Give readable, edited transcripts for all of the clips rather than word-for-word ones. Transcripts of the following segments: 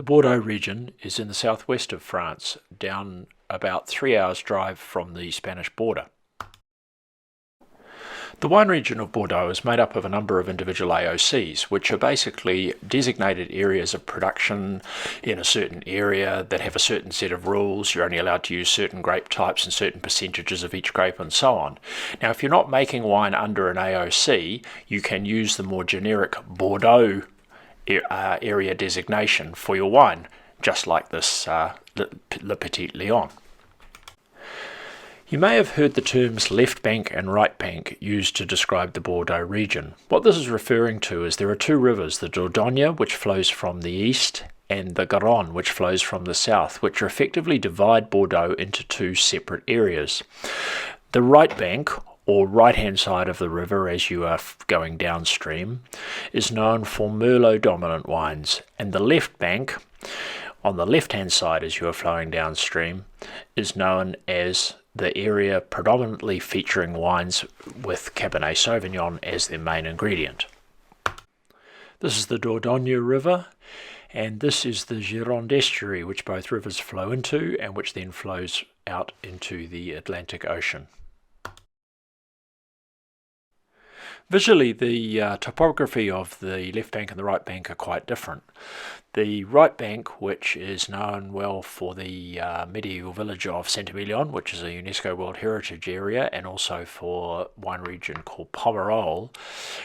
Bordeaux region is in the southwest of France, down about 3 hours drive from the Spanish border. The wine region of Bordeaux is made up of a number of individual AOCs, which are basically designated areas of production in a certain area that have a certain set of rules. You're only allowed to use certain grape types and certain percentages of each grape and so on. Now, if you're not making wine under an AOC, you can use the more generic Bordeaux area designation for your wine, just like this Le Petit Lion. You may have heard the terms left bank and right bank used to describe the Bordeaux region. What this is referring to is there are two rivers, the Dordogne, which flows from the east, and the Garonne, which flows from the south, which effectively divide Bordeaux into two separate areas. The right bank, or right-hand side of the river as you are going downstream, is known for Merlot-dominant wines, and the left bank, on the left-hand side as you are flowing downstream, is known as the area predominantly featuring wines with Cabernet Sauvignon as their main ingredient. This is the Dordogne River, and this is the Gironde estuary, which both rivers flow into and which then flows out into the Atlantic Ocean. Visually, the topography of the left bank and the right bank are quite different. The right bank, which is known well for the medieval village of Saint-Emilion, which is a UNESCO World Heritage Area, and also for a wine region called Pomerol,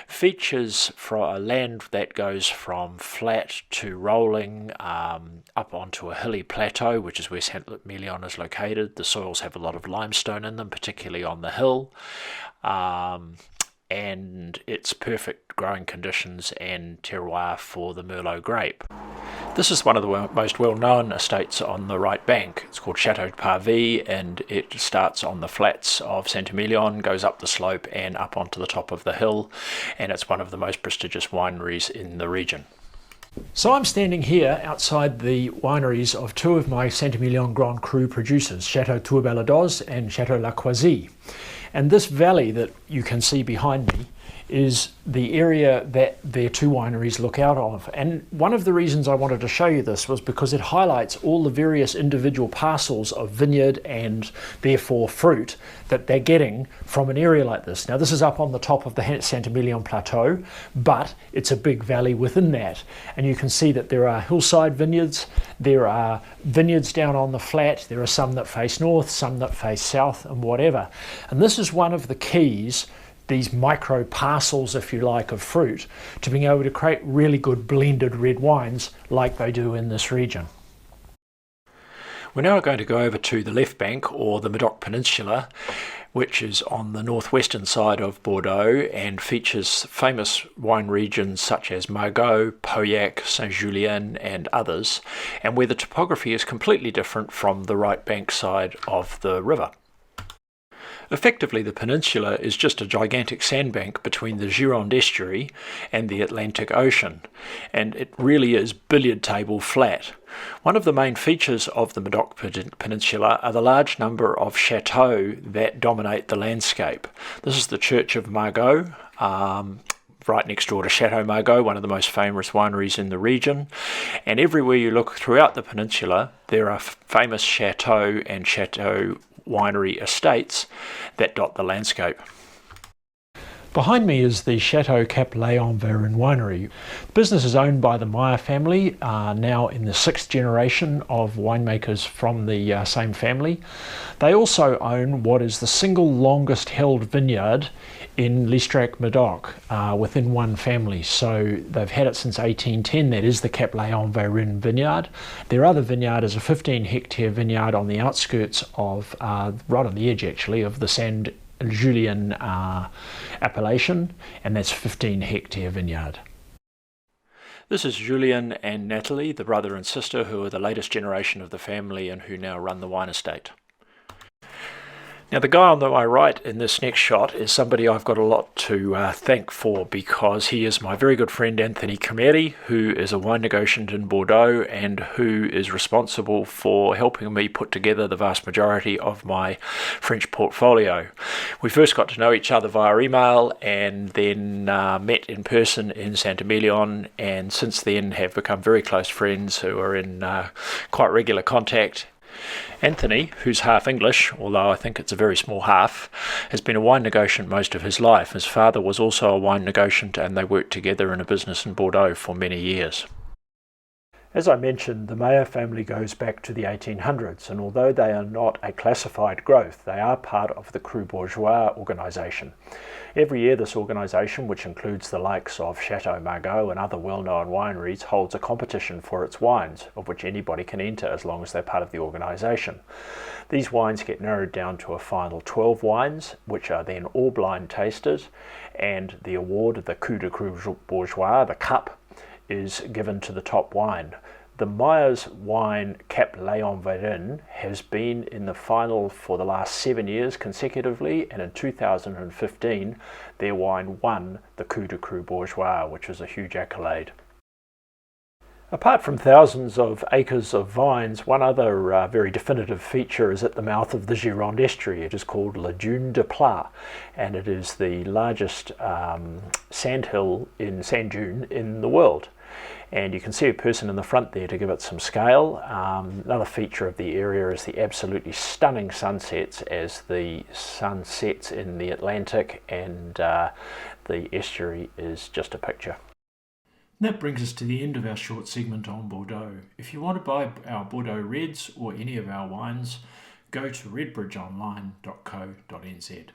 features for a land that goes from flat to rolling up onto a hilly plateau, which is where Saint-Emilion is located. The soils have a lot of limestone in them, particularly on the hill. And it's perfect growing conditions and terroir for the Merlot grape. This is one of the most well-known estates on the right bank. It's called Chateau Parvis, and it starts on the flats of Saint-Emilion, goes up the slope and up onto the top of the hill, and it's one of the most prestigious wineries in the region. So I'm standing here outside the wineries of two of my Saint-Emilion Grand Cru producers, Chateau Tour-Baladoz and Chateau La Croisille. And this valley that you can see behind me is the area that their two wineries look out of. And one of the reasons I wanted to show you this was because it highlights all the various individual parcels of vineyard and therefore fruit that they're getting from an area like this. Now, this is up on the top of the Saint-Emilion Plateau, but it's a big valley within that. And you can see that there are hillside vineyards, there are vineyards down on the flat, there are some that face north, some that face south, and whatever. And this is one of the keys, these micro parcels, if you like, of fruit, to being able to create really good blended red wines like they do in this region. We're now going to go over to the left bank, or the Medoc Peninsula, which is on the northwestern side of Bordeaux and features famous wine regions such as Margaux, Pauillac, Saint-Julien and others, and where the topography is completely different from the right bank side of the river. Effectively, the peninsula is just a gigantic sandbank between the Gironde estuary and the Atlantic Ocean, and it really is billiard table flat. One of the main features of the Medoc Peninsula are the large number of chateaux that dominate the landscape. This is the Church of Margaux, right next door to Chateau Margaux, one of the most famous wineries in the region. And everywhere you look throughout the peninsula, there are famous chateau and chateau winery estates that dot the landscape. Behind me is the Chateau Cap Léon-Verin winery. The business is owned by the Meyer family, now in the 6th generation of winemakers from the same family. They also own what is the single longest held vineyard in Listrac Medoc within one family. So they've had it since 1810. That is the Cap Léon-Verin vineyard. Their other vineyard is a 15-hectare vineyard on the outskirts of, right on the edge actually, of the Saint-Julien appellation, and that's a 15-hectare vineyard. This is Julien and Natalie, the brother and sister who are the latest generation of the family and who now run the wine estate. Now, the guy on my right in this next shot is somebody I've got a lot to thank for, because he is my very good friend Anthony Cameri, who is a wine negotiant in Bordeaux and who is responsible for helping me put together the vast majority of my French portfolio. We first got to know each other via email and then met in person in Saint-Emilion, and since then have become very close friends who are in quite regular contact. Anthony, who's half English, although I think it's a very small half, has been a wine negotiant most of his life. His father was also a wine negotiant and they worked together in a business in Bordeaux for many years. As I mentioned, the Meyer family goes back to the 1800s, and although they are not a classified growth, they are part of the Cru Bourgeois organisation. Every year this organisation, which includes the likes of Chateau Margaux and other well-known wineries, holds a competition for its wines, of which anybody can enter as long as they're part of the organisation. These wines get narrowed down to a final 12 wines, which are then all blind tasted, and the award of the Coup de Cru Bourgeois, the cup, is given to the top wine. The Meyer's wine Cap Léon Verin has been in the final for the last 7 years consecutively, and in 2015 their wine won the Coup de Cru Bourgeois, which is a huge accolade. Apart from thousands of acres of vines, one other very definitive feature is at the mouth of the Gironde estuary. It is called La Dune de Pla, and it is the largest sand dune in the world. And you can see a person in the front there to give it some scale. Another feature of the area is the absolutely stunning sunsets as the sun sets in the Atlantic, and the estuary is just a picture. That brings us to the end of our short segment on Bordeaux. If you want to buy our Bordeaux Reds or any of our wines, go to redbridgeonline.co.nz.